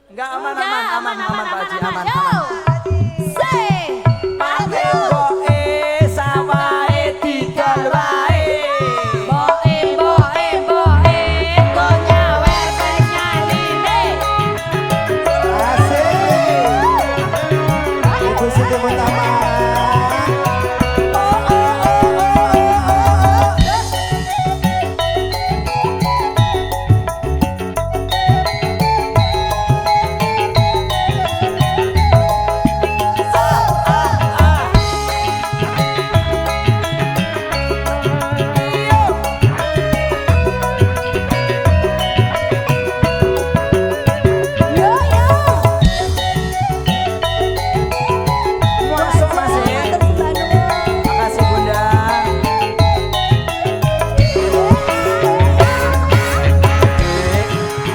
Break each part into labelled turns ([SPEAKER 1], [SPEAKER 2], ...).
[SPEAKER 1] Enggak aman Pak Haji aman.
[SPEAKER 2] Yo. Say.
[SPEAKER 1] Pake boe sawae didol wae.
[SPEAKER 2] Boe go nyawer penyanine.
[SPEAKER 3] Asik. Ibu Siti Mutama.
[SPEAKER 2] Yo yo.
[SPEAKER 1] Masuk Mas. Makasih Bunda.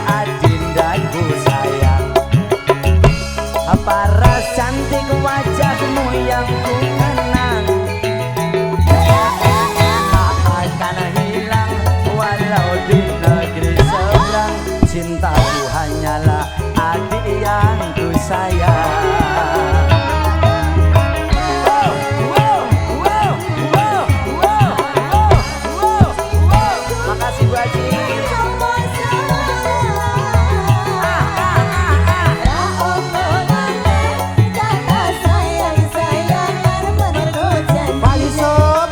[SPEAKER 1] Adindaku sayang, paras cantik wajahmu yang ku kenang akan hilang walau di negeri seberang. Cintaku hanyalah adik yang ku sayang. Makasih Bu Haji.
[SPEAKER 3] Pak Yusuf.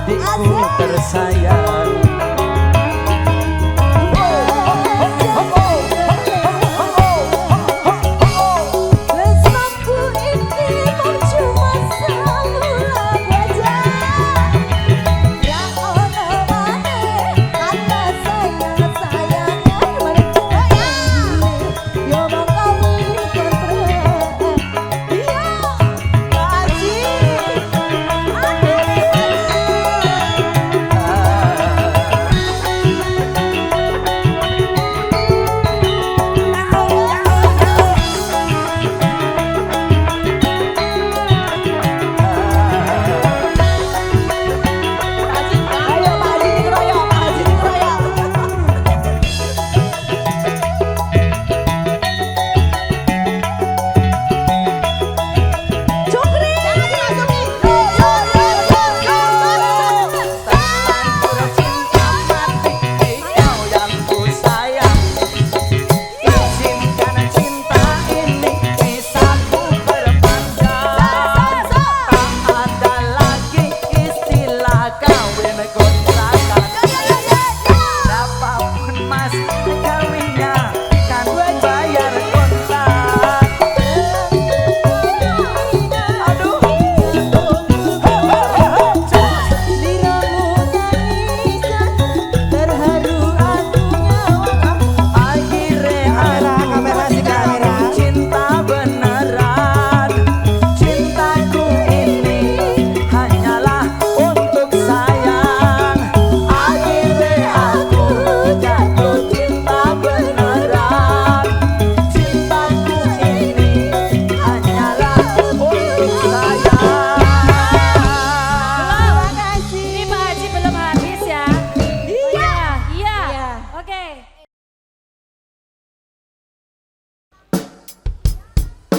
[SPEAKER 1] adikku tersayang.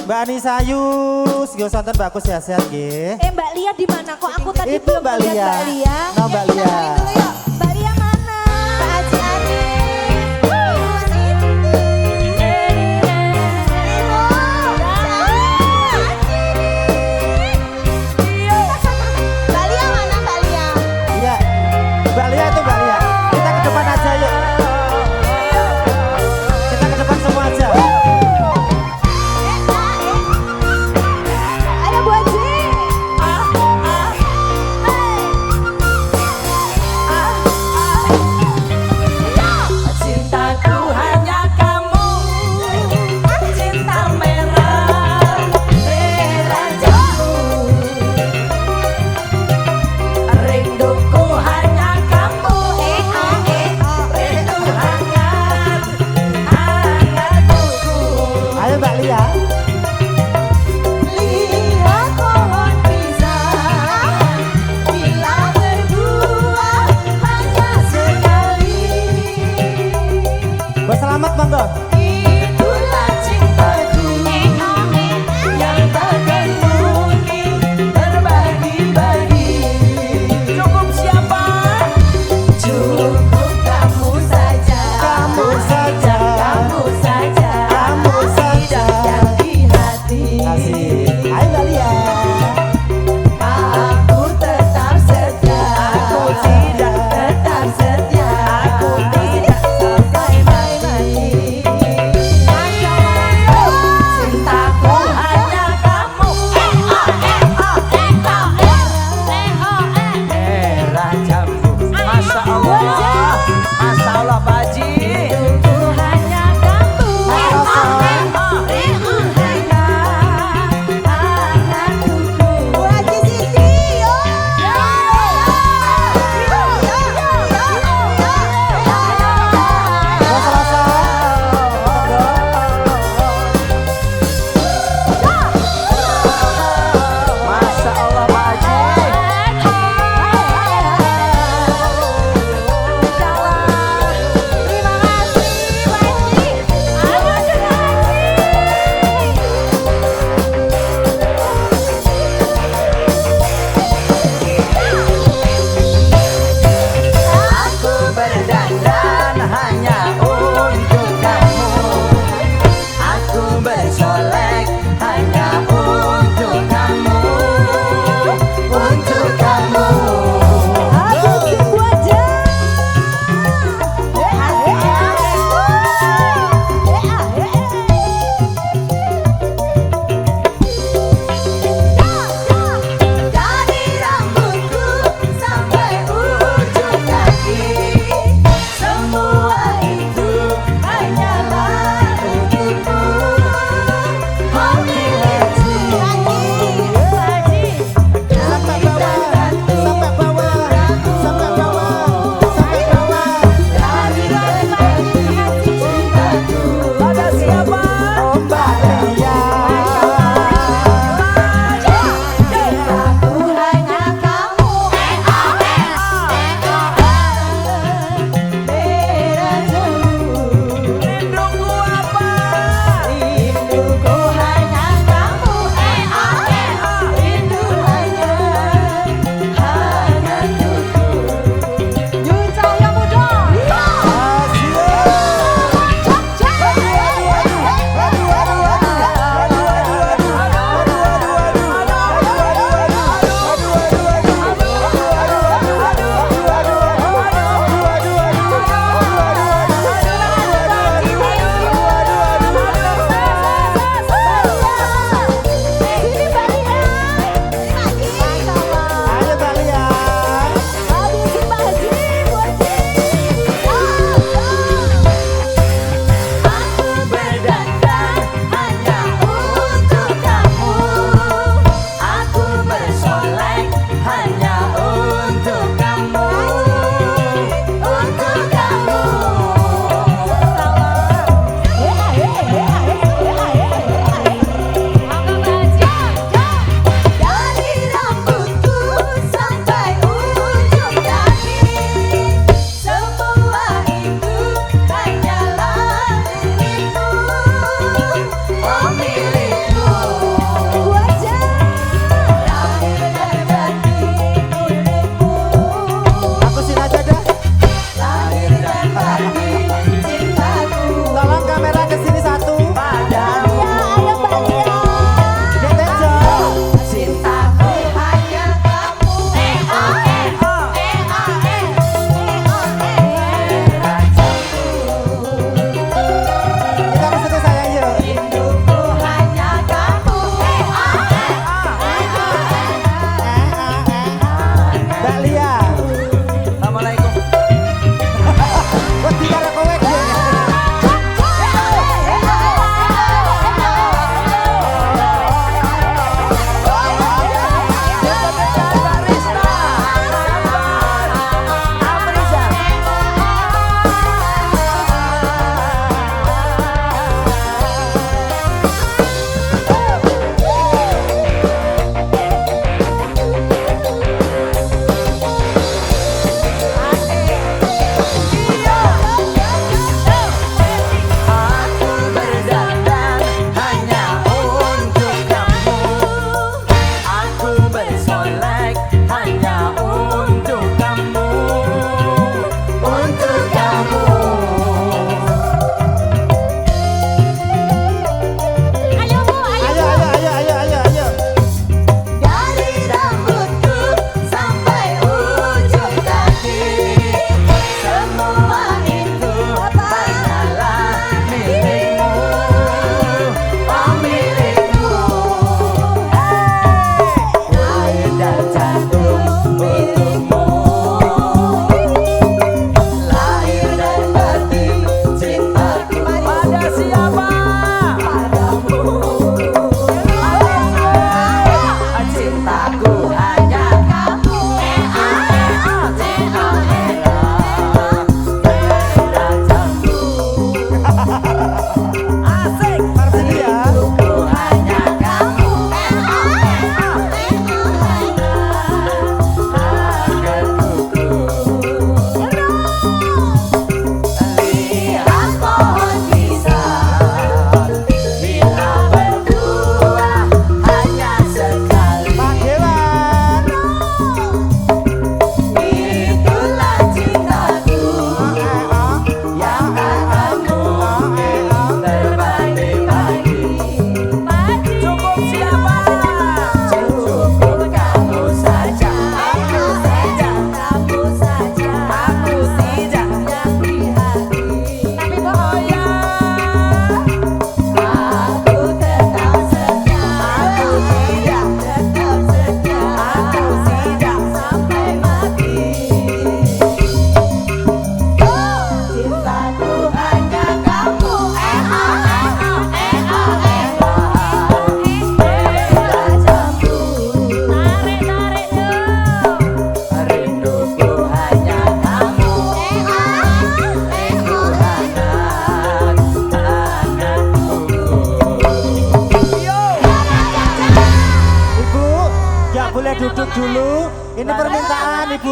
[SPEAKER 3] Mbak Anissa Ayu, sego santen bagus ya sehat nggih.
[SPEAKER 2] Mbak Lia di mana? Kok aku tadi
[SPEAKER 3] Itu
[SPEAKER 2] belum
[SPEAKER 3] Mbak
[SPEAKER 2] lihat
[SPEAKER 3] Lia.
[SPEAKER 2] Mbak Lia?
[SPEAKER 3] No, Mbak Lia.
[SPEAKER 2] Dulu yuk. Mbak Lia mana? Mbak Aji Ani. Mbak Lia mana Mbak Lia?
[SPEAKER 3] Iya, Mbak Lia itu Mbak Lia. Kita ke depan aja yuk. Kita ke depan semua aja.
[SPEAKER 2] Ayo Bu Aji.
[SPEAKER 1] Cintaku hanya kamu, cinta merah, merah jambu. Rinduku hanya kamu, rindu hangat, hangat tuku.
[SPEAKER 3] Ayo Mbak Lia.
[SPEAKER 2] Lihat pohon pisang, bila berbuah hanya sekali.
[SPEAKER 3] Berselamat monggo.
[SPEAKER 1] Itulah cintaku yang takkan mungkin terbagi-bagi. Cukup siapa? Cukup kamu saja.
[SPEAKER 3] Kamu saja.
[SPEAKER 1] Kamu saja.
[SPEAKER 3] Kamu saja.
[SPEAKER 1] Di hati.
[SPEAKER 3] Asik. Ayo Mbak Lia.
[SPEAKER 1] Aku tetap setia. Aku tidak tetap setia. Aku tidak sampai mati.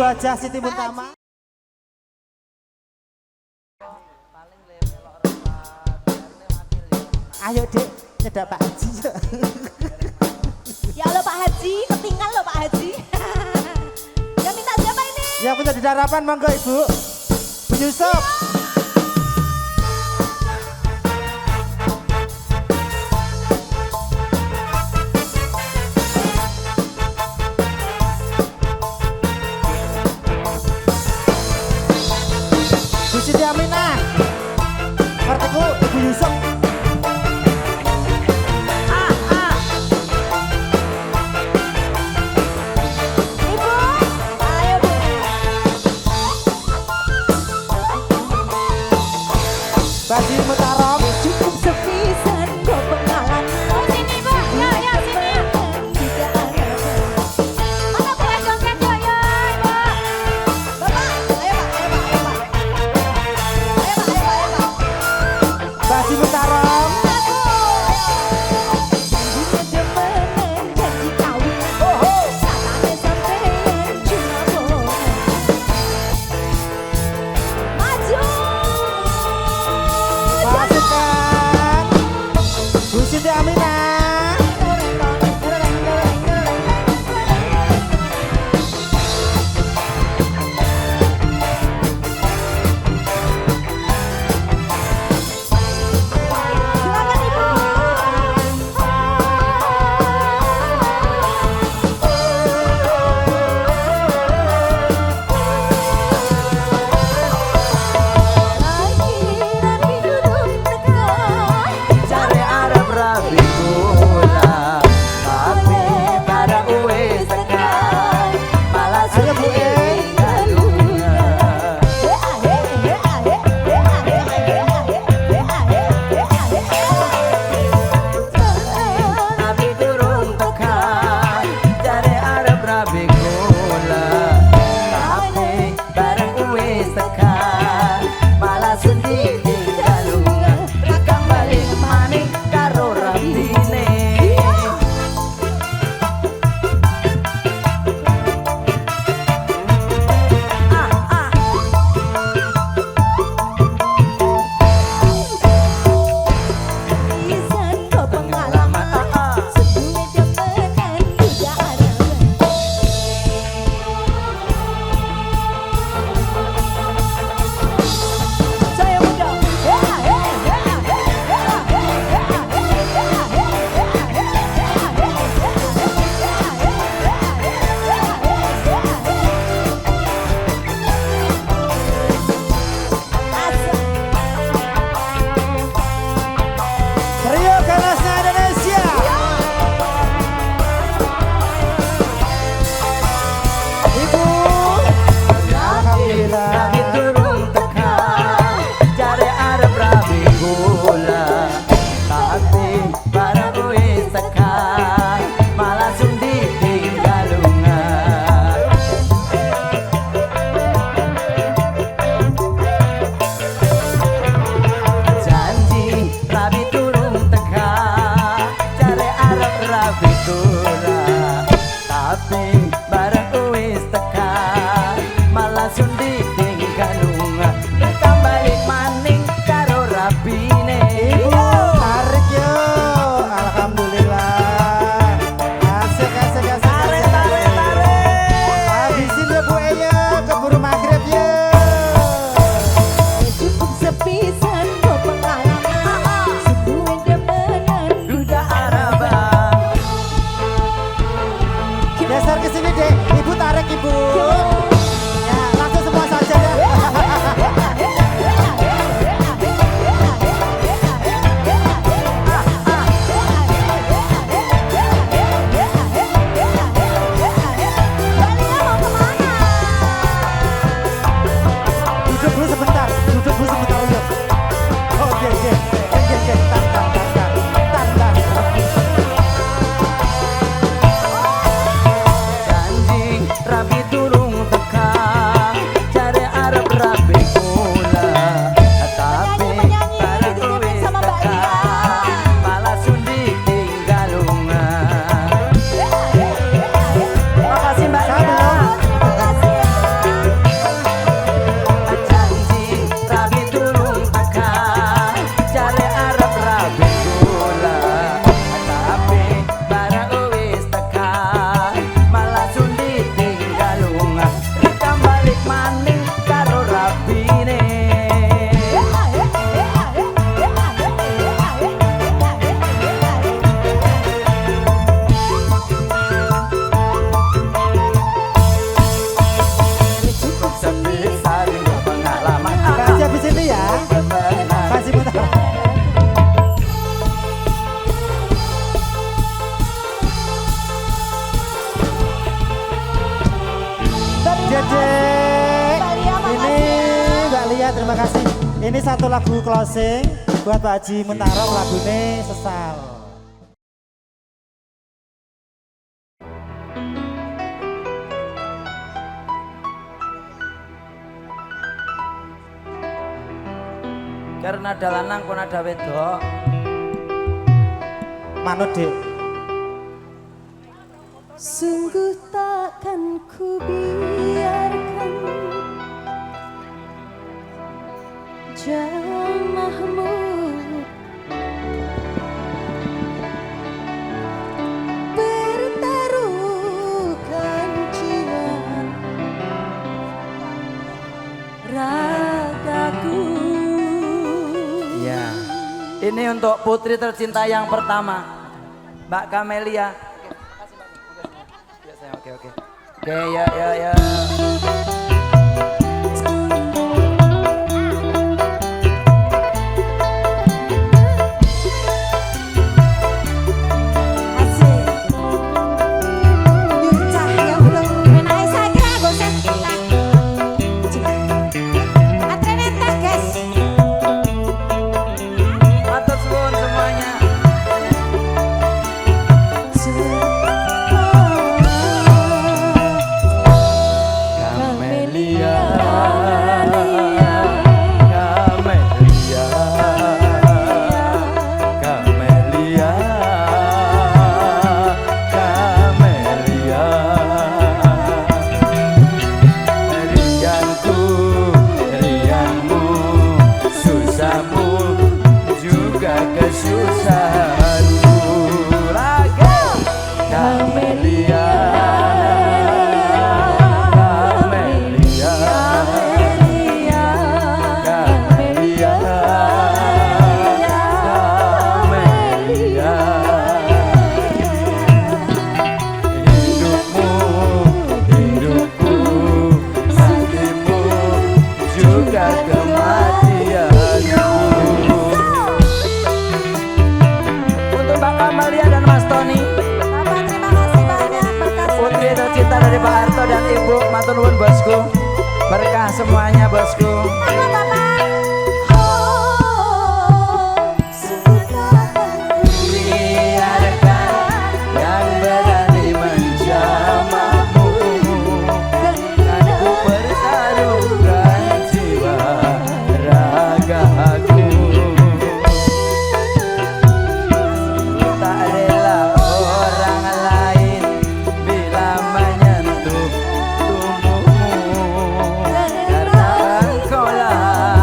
[SPEAKER 3] wajah Siti Muntama. Ayo dek, nyedak Pak Haji.
[SPEAKER 2] Ya lo Pak Haji, ketinggal lo Pak Haji. Yang minta siapa ini?
[SPEAKER 3] Yang punya di harapan monggo Ibu. Bu Yusuf. Bu Siti Aminah. Partiku Ibu Yusuf. Bagi Mutarom
[SPEAKER 2] Cukup sepisan kau pengalaman. Oh sini Bu, ya sini. Mana boleh joget ya ya Ibu. Bapak, ayo Pak. Ayo Pak.
[SPEAKER 3] Bagi Mutarom
[SPEAKER 2] Janji kawin. Satane sampeyan cuma bohong. Maju.
[SPEAKER 3] pasukan Bu Siti Aminah.
[SPEAKER 2] Silakan Ibu. Rapi durung teka.
[SPEAKER 1] Cari Arab rabi gula, tapi pada uwe sekat, malah sudah galungan. Tapi durung tekan, cari Arab rabi gula, tapi bareng uwe sekat, malah sudah galungan. Rekam balik maning karo rabine.
[SPEAKER 2] Isan kau pengalaman. Sedunia demenan juga ada. Saya muda.
[SPEAKER 3] Rio Galasnya Indonesia. Ibu. Alhamdulillah.
[SPEAKER 1] Tapi durung tekan, cari Arab rabi gula, tapi barang uwe sekat, malah sundi galungan. Janji rabi durung tekan, cari Arab rabi gula, tapi barang uwe sekat, malah sundi galungan. Rekam balik maning karo rabine.
[SPEAKER 3] Ibu. Tarik yo. Alhamdulillah. Asik.
[SPEAKER 1] Tarik.
[SPEAKER 3] Habisin ya Bu Eya. Keburu maghrib ya.
[SPEAKER 2] Cukup sepisan kau pengalaman. Sedunia demenan
[SPEAKER 1] Duda Arabah.
[SPEAKER 3] Geser ke sini deh. Ibu tarik Ibu. Ya, langsung semua saja ya. Duduk dulu sebentar. Yuk. Oh, oke. Tan.
[SPEAKER 1] Janji rabi durung tekan, cari Arab rabi gula, tapi barang uwe sekat, malah sundi galungan. Makasih Mbak Ria.
[SPEAKER 3] ya, terima kasih. Ini satu lagu closing buat Pak Haji Muntarom, lagunya Sesal.
[SPEAKER 1] Karena ada lanang pun ada wedok.
[SPEAKER 3] Manut Dik.
[SPEAKER 2] Sungguh takkan ku biarkan jamahmu bertaruhkan jiwa ragaku.
[SPEAKER 1] Iya. Ini untuk putri tercinta yang pertama, Mbak Kamelia. Oke. Oke, ya. Atur suwun semuanya. Kamelia, Kamelia, Kamelia, Kamelia. Rianku, rianmu, susahmu juga kesusahanku. Laga Kamelia. Untuk Mbak Kamalia dan Mas Tony,
[SPEAKER 2] Bapak terima kasih banyak berkat
[SPEAKER 1] putri tercinta dari Pak Harto dan Ibu, matur nuwun bosku, berkah semuanya bosku.
[SPEAKER 2] Bapak.
[SPEAKER 1] Biarkan yang berani menjamahmu, kan ku pertaruhkan jiwa ragaku. Tak rela orang lain bila menyentuh tubuhmu, karena engkaulah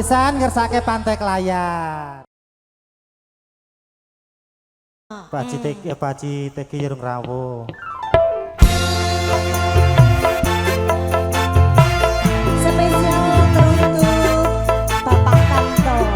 [SPEAKER 3] pisan ngersake Pantai Klayan. Pak Haji Teki Yerung Rawo.
[SPEAKER 2] Spesial teruntuk Bapak Kantor.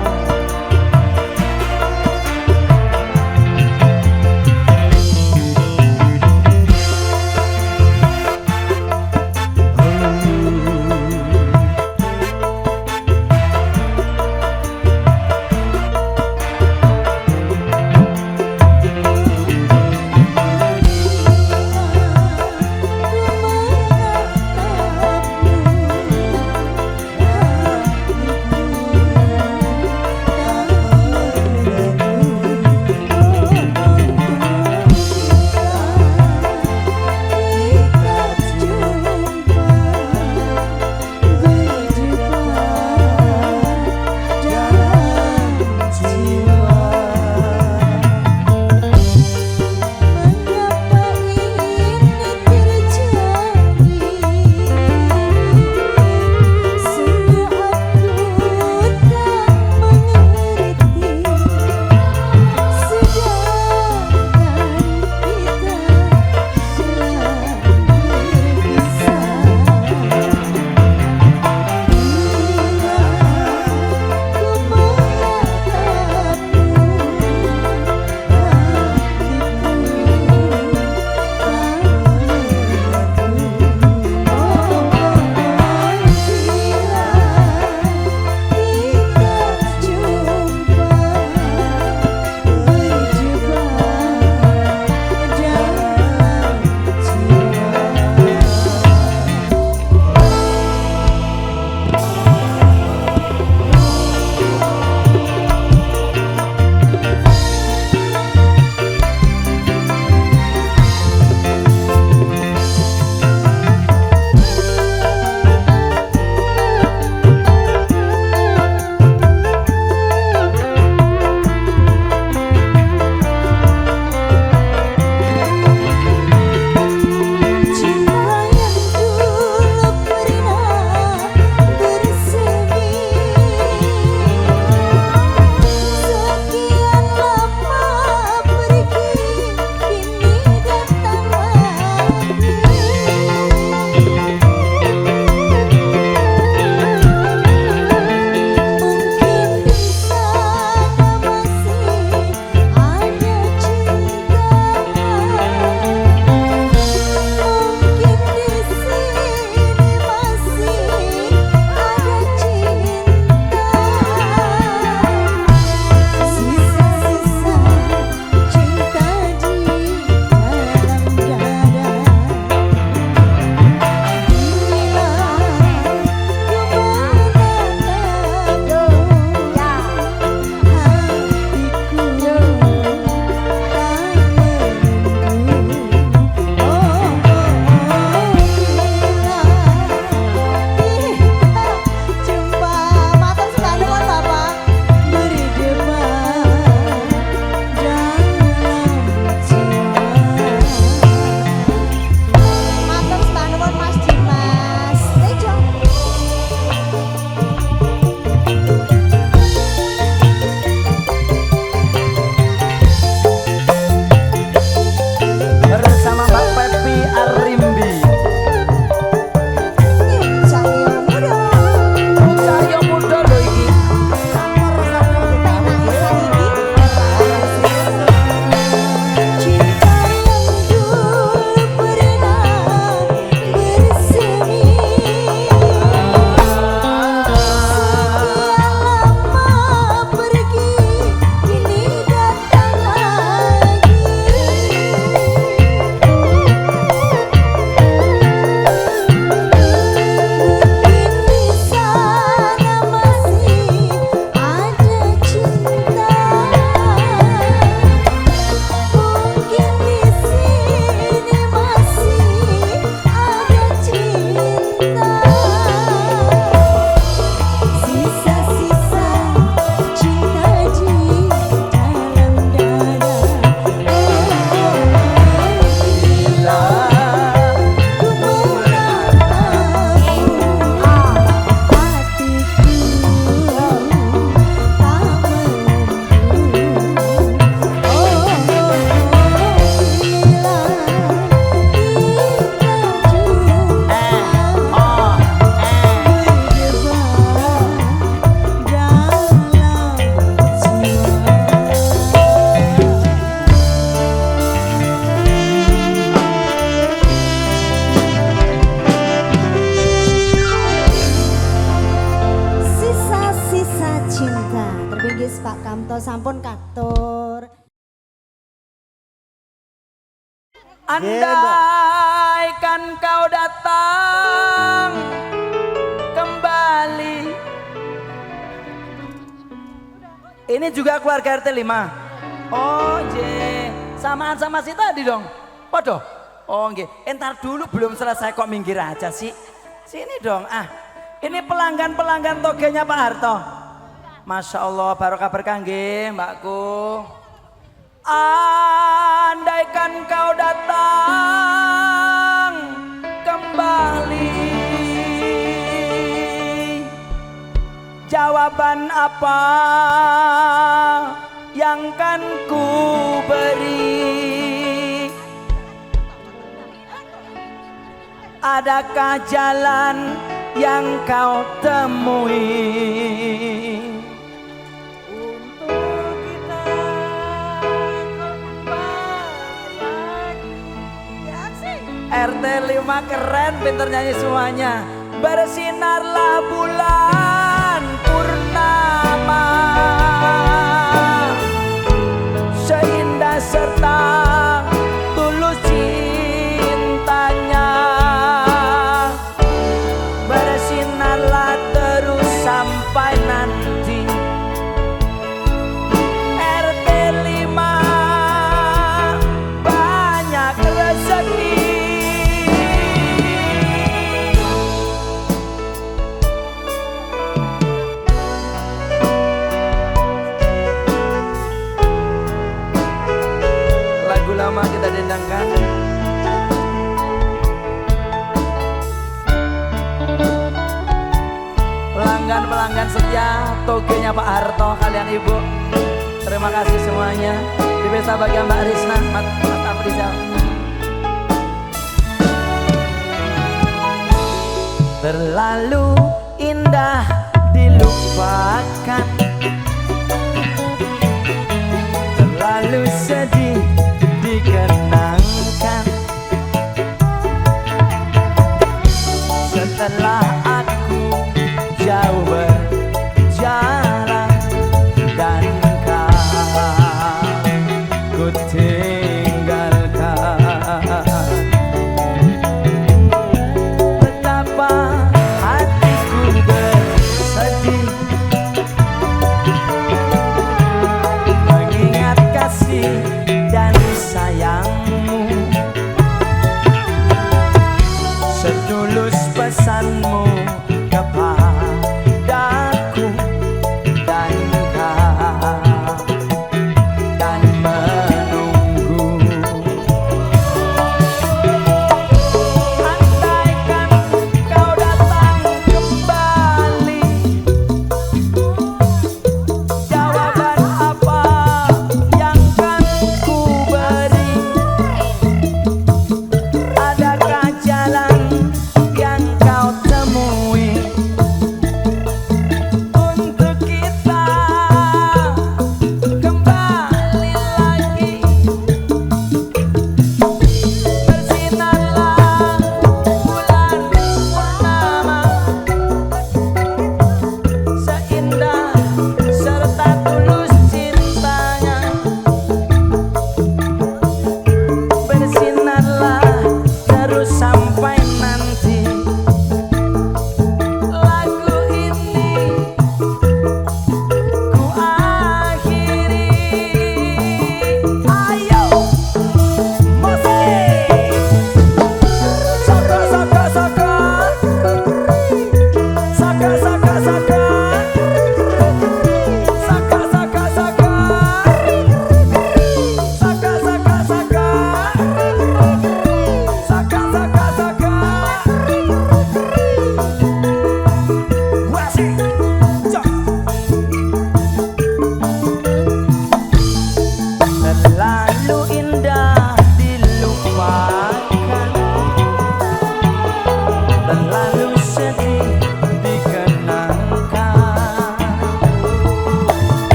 [SPEAKER 1] Andaikan kau datang kembali. Ini juga keluarga RT 5. Oh je, samaan sama si tadi dong. Waduh. Oh nggih, entar dulu belum selesai kok minggir aja sih. Sini dong. Ini pelanggan-pelanggan togenya Pak Harto. Masya Allah, barokah berkah nggih, Mbakku. Andaikan kau datang kembali, jawaban apa yang kan ku beri? Adakah jalan yang kau temui untuk kita kembali lagi? RT 5 keren, pinter nyanyi semuanya. Bersinarlah bulan purnama, seindah serta tulus cintanya. Bersinarlah terus sampai nanti. RT 5 banyak rezeki. Lagu lama kita dendangkan. Pelanggan setia togenya Pak Harto, kalian ibu, terima kasih semuanya. Di desa bagian Mbak Risna, Mas Afrizal. Terlalu indah dilupakan, terlalu sedih dikenangkan. Setelah aku jauh berjalan dan ku tinggalkan, betapa hatiku bersedih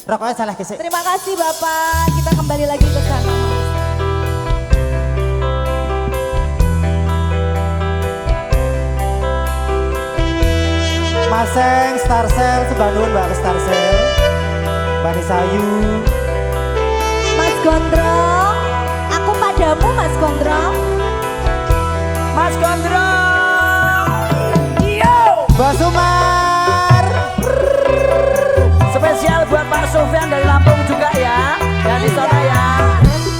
[SPEAKER 3] Rokoknya salah gesek.
[SPEAKER 2] Terima kasih Bapak. Kita kembali lagi ke sana Mas.
[SPEAKER 3] Maseng, Starsel, Sebandung Mbak Starsel. Mbak Nisayu.
[SPEAKER 2] Mas Gondrong, aku padamu Mas Gondrong.
[SPEAKER 1] Mas Gondrong. Yo.
[SPEAKER 3] Mbak Sumar.
[SPEAKER 1] Spesial buat Pak Sofyan dari Lampung juga ya. Dan di sana ya.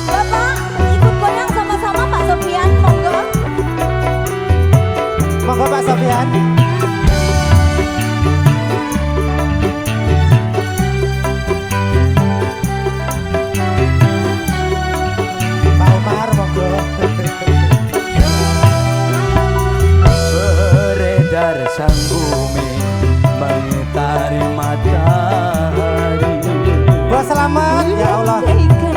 [SPEAKER 2] Bapak, ikut goyang sama-sama Pak Sofian, monggo.
[SPEAKER 3] Monggo Pak Sofian. Pak Umar, monggo.
[SPEAKER 1] Beredar sang bumi mengitari matahari.
[SPEAKER 3] Buat selamat, ya Allah.
[SPEAKER 2] Bagaikan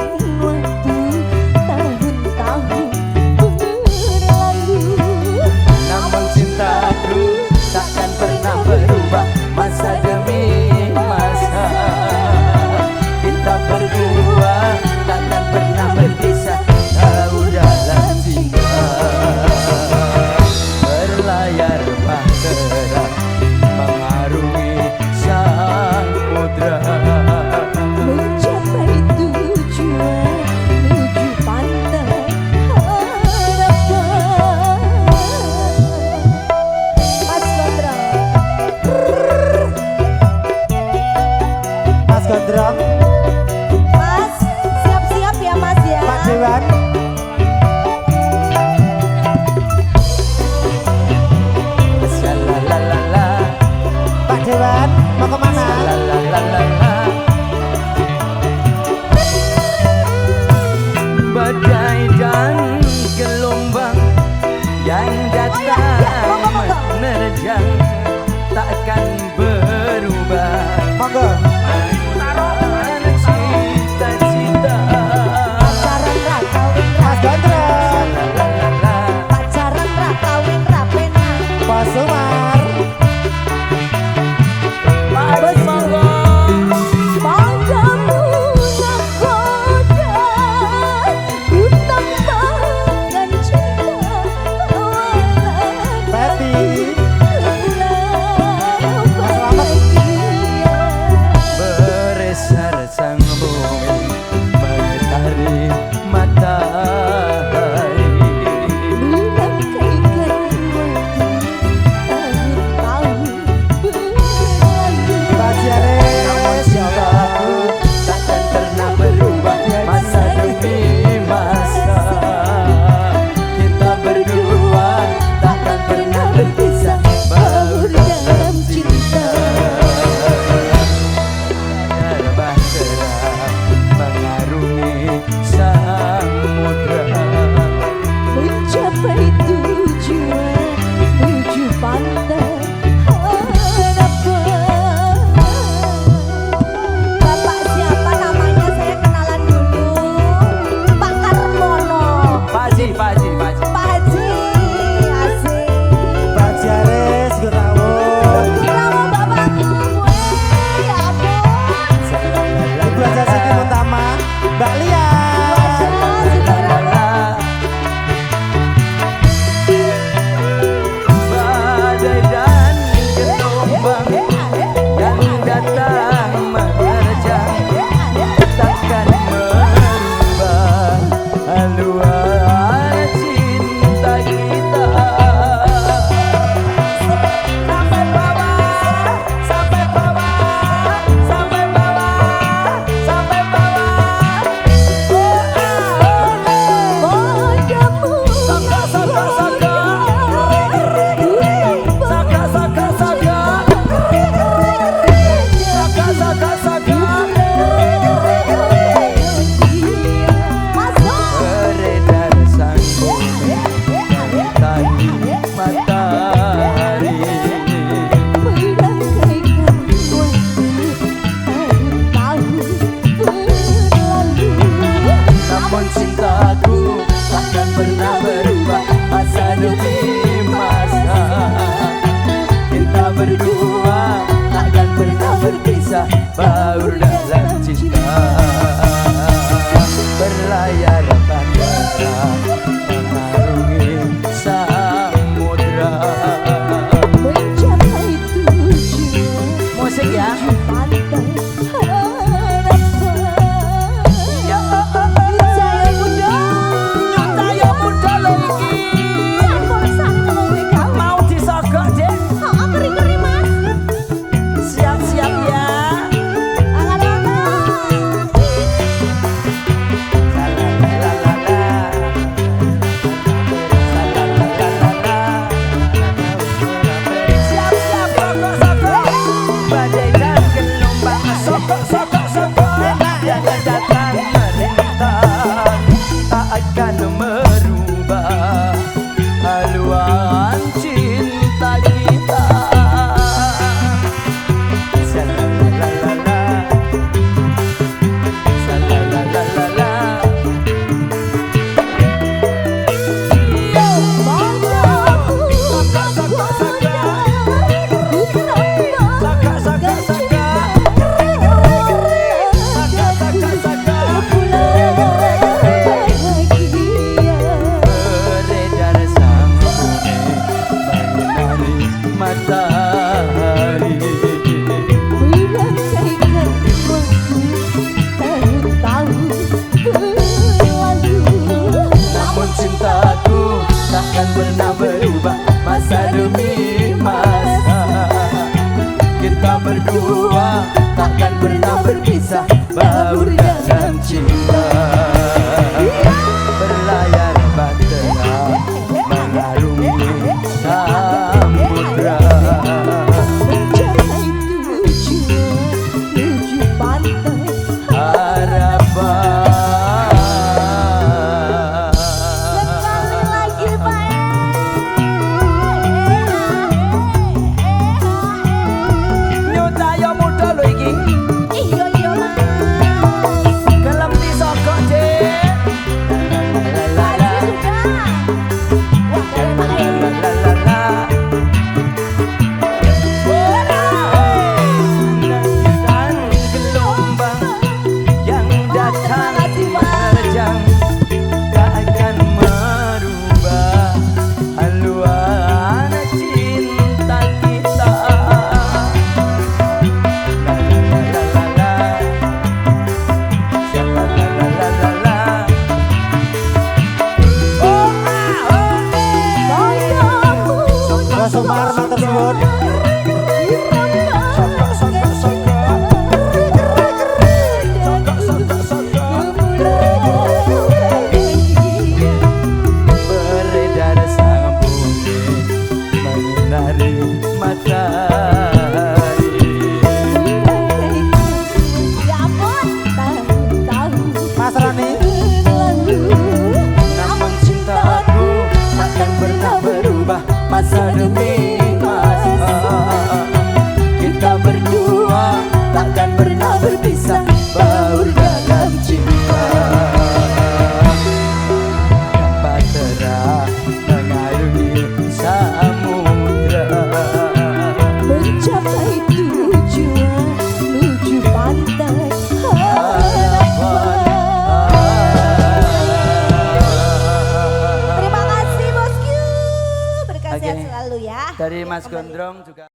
[SPEAKER 1] Dari Mas Gondrong juga.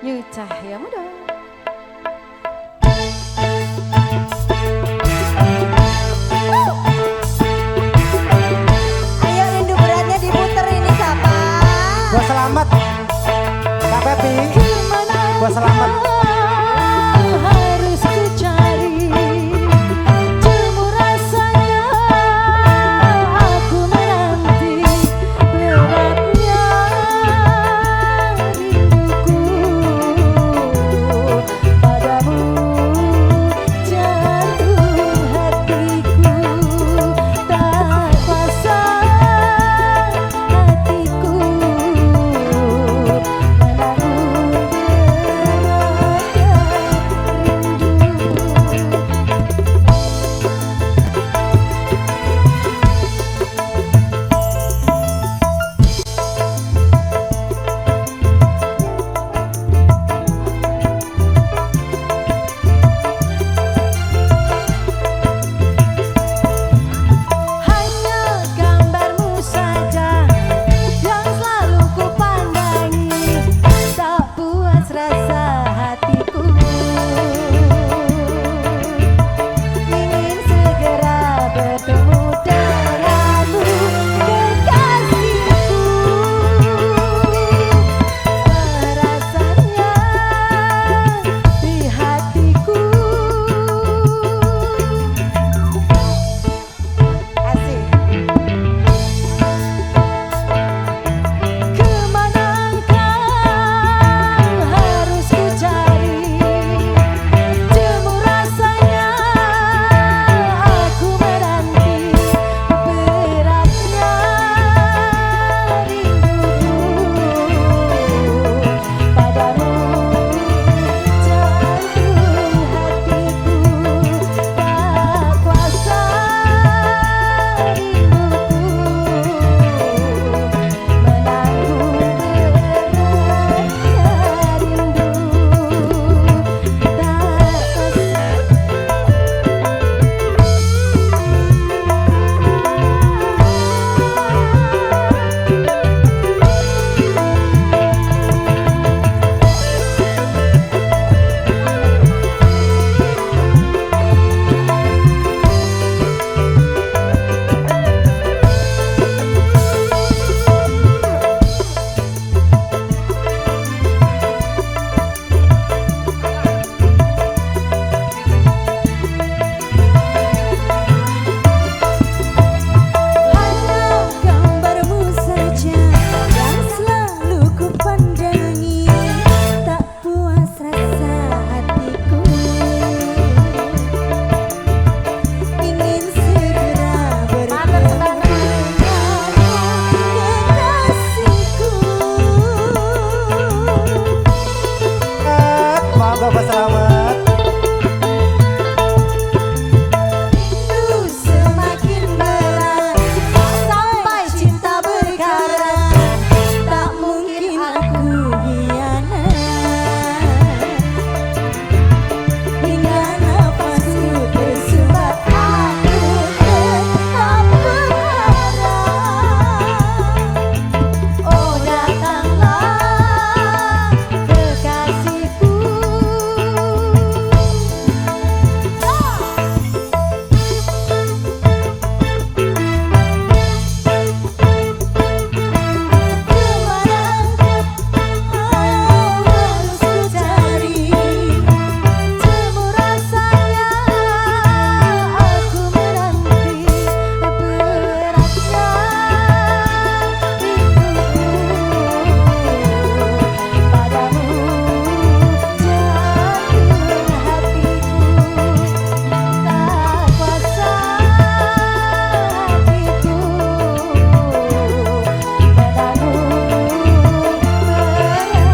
[SPEAKER 2] Yu Cahya Muda. Ayo rindu beratnya diputer ini siapa?
[SPEAKER 3] Gua selamat. Kak Pepi. Gua selamat.
[SPEAKER 2] Harus ku cari jemu rasanya aku menanti beratnya rinduku padamu jantung hatiku tak kuasa hatiku menanggung beratnya rasa hatiku ingin segera bertemu denganmu kekasihku. Rasanya di hatiku. Asik. Kemana engkau harus ku cari, jemu rasanya aku menanti, beratnya rinduku padamu, jantung hatiku tak kuasa rinduku menanggung hanya gambarmu saja yang selalu ku pandangi, tak puas rasa hatiku ingin segera bertemu denganmu kekasihku.
[SPEAKER 3] Monggo Pak Selamat.
[SPEAKER 2] Rindu semakin berat sampai cinta berkarat, tak mungkin aku hianat hingga nafasku tersumbat, aku tetap berharap. Oh datanglah kekasihku. Kemana engkau harus ku cari, jemu rasanya aku menanti, beratnya rinduku padamu, jantung hatiku tak kuasa hatiku padamu, berat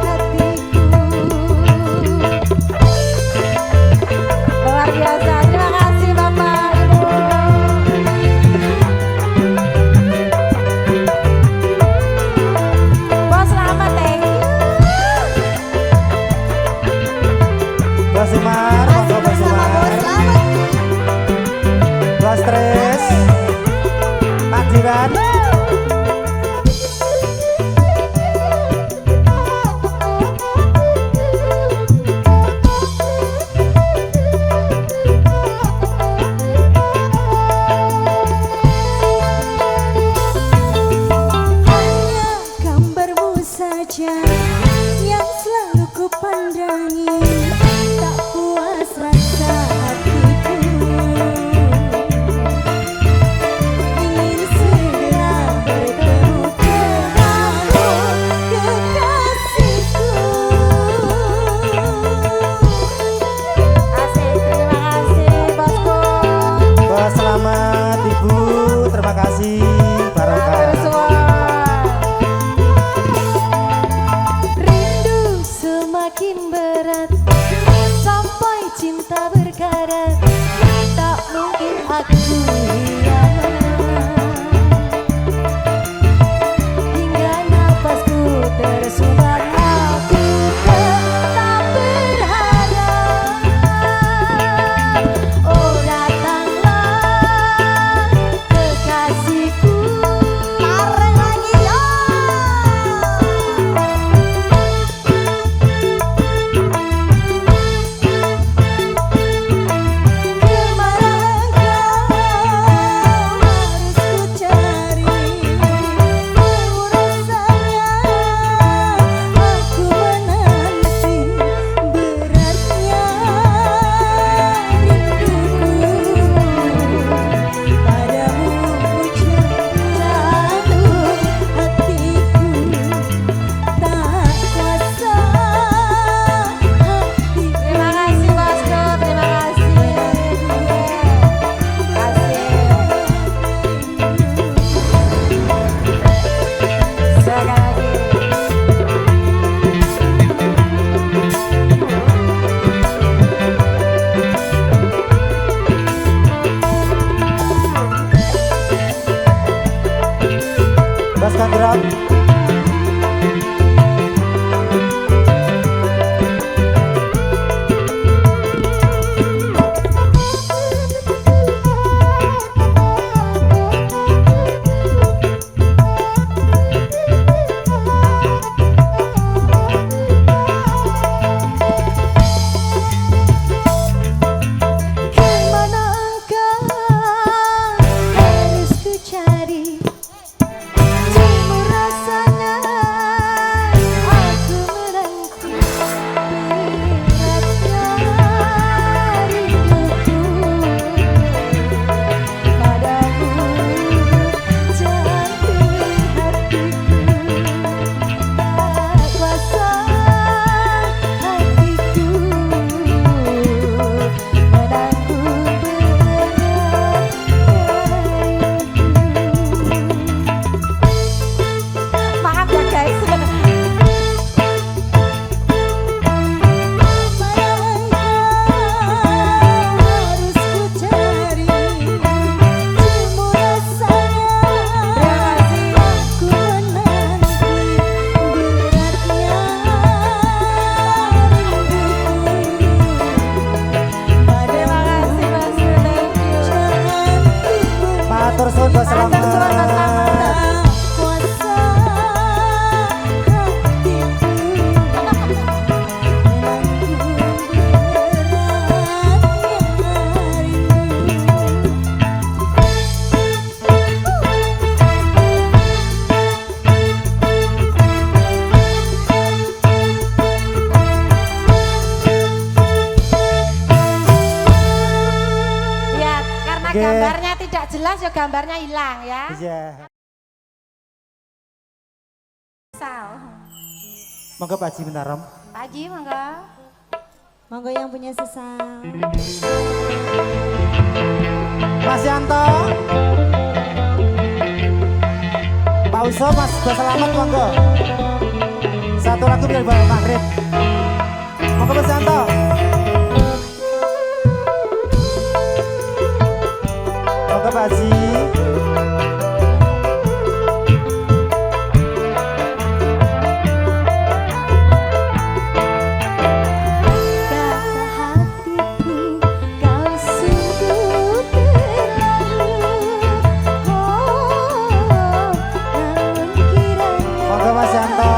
[SPEAKER 2] hatiku. Luar biasa, terima kasih Bapak Ibu. Bos Selamat, thank you.
[SPEAKER 3] Bos Semar, monggo Bos Semar. Bos Stres. Pak Diwan.
[SPEAKER 2] Hanya gambarmu saja yang selalu ku pandangi, tak puas rasa hatiku ingin segera bertemu denganmu kekasihku. Asik, terima kasih bosku.
[SPEAKER 3] Bos Selamat Ibu, terima kasih. Barokah.
[SPEAKER 2] Rindu semakin berat sampai cinta berkarat, tak mungkin aku hianat hingga nafasku tersumbat, aku tetap berharap. Oh datanglah kekasihku. Bareng lagi ya. jelas ya gambarnya hilang ya.
[SPEAKER 3] Iya.
[SPEAKER 2] Sal.
[SPEAKER 3] Monggo Pak Haji Munarom.
[SPEAKER 2] Pak Haji monggo.
[SPEAKER 4] Monggo yang punya sesal.
[SPEAKER 3] Mas Yanto. Pak Uso, Mas Bos Selamat monggo. Satu lagu biar bawa maghrib. Monggo Mas Yanto. Monggo Pak Haji. Monggo Mas Yanto.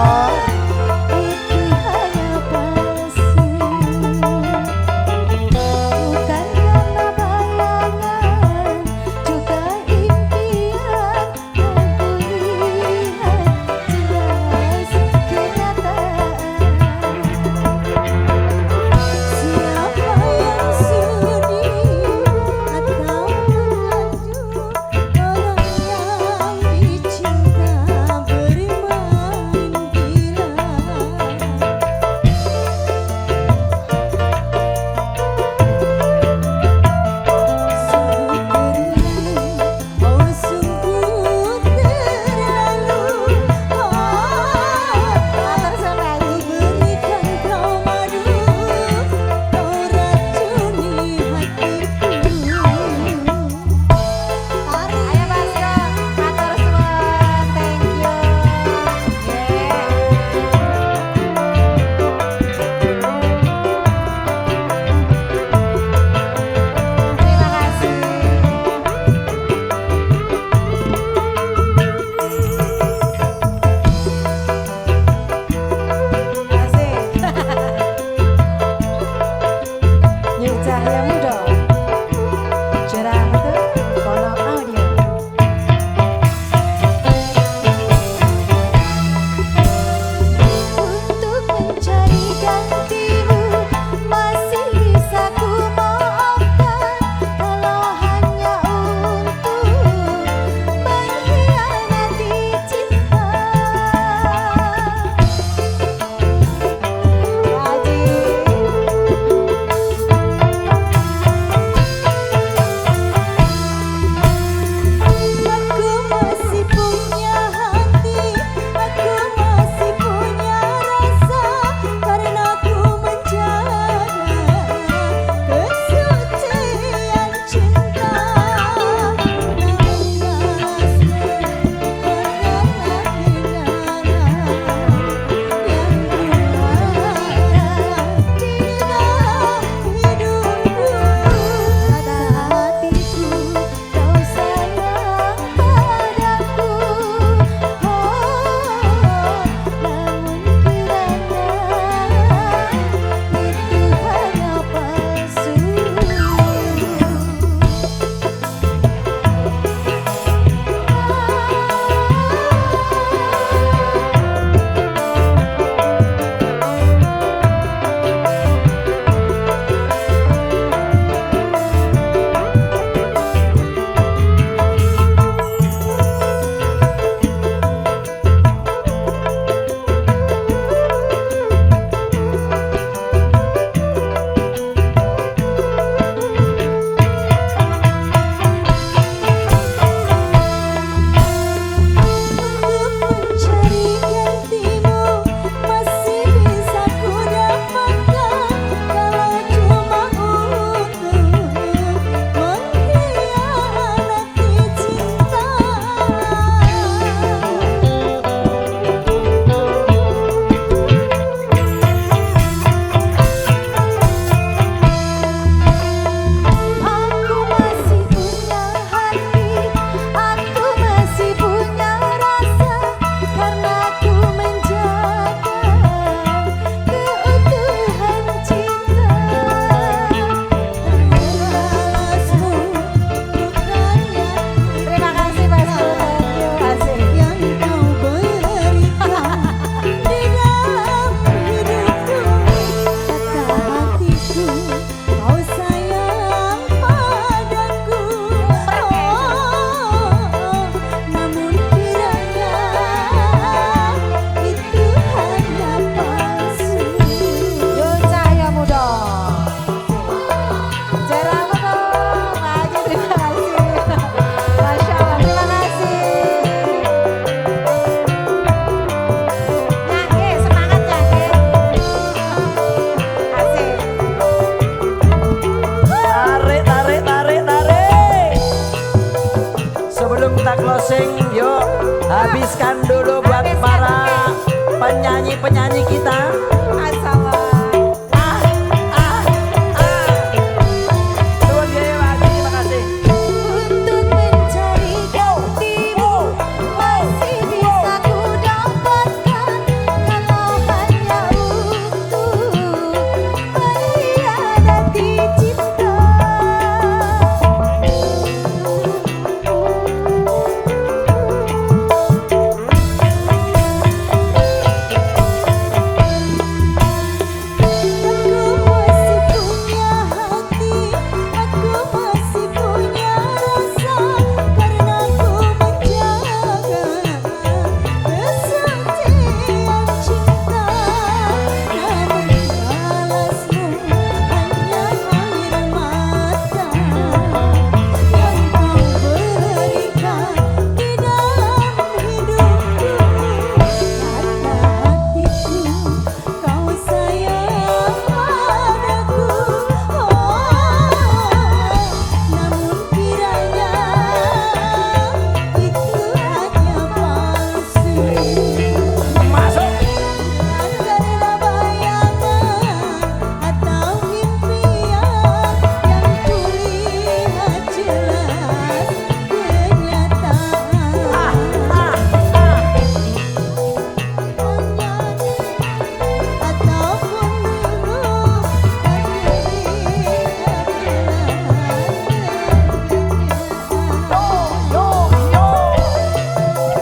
[SPEAKER 2] Ayo Mas Yo, matur suwun, thank you. Terima kasih.
[SPEAKER 4] Yuk Cahya Muda. Cerah betul. Kono audio.
[SPEAKER 2] Untuk mencari gantimu masih bisa ku maafkan kalau hanya untuk mengkhianati cinta. Aku masih punya hati, aku masih punya rasa, karena ku
[SPEAKER 1] Habiskan dulu buat para penyanyi-penyanyi kita. Nuwun nggih, Pak Haji, terima kasih.
[SPEAKER 2] Untuk mencari gantimu masih bisa ku dapatkan kalau hanya untuk mengkhianati cinta.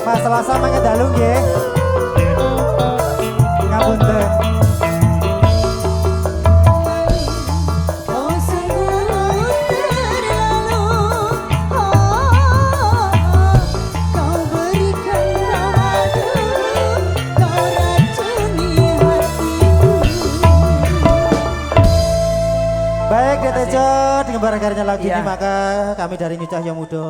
[SPEAKER 3] Mas Selasa mangke dalu nggih. Ngapunten.
[SPEAKER 2] Kau sungguh terlalu, kau berikan padaku, kau racuni hatiku.
[SPEAKER 3] Baik, Detejo, dengan barakarnya lagu ini
[SPEAKER 1] Iya.
[SPEAKER 3] maka kami dari Nyucah Yang Muda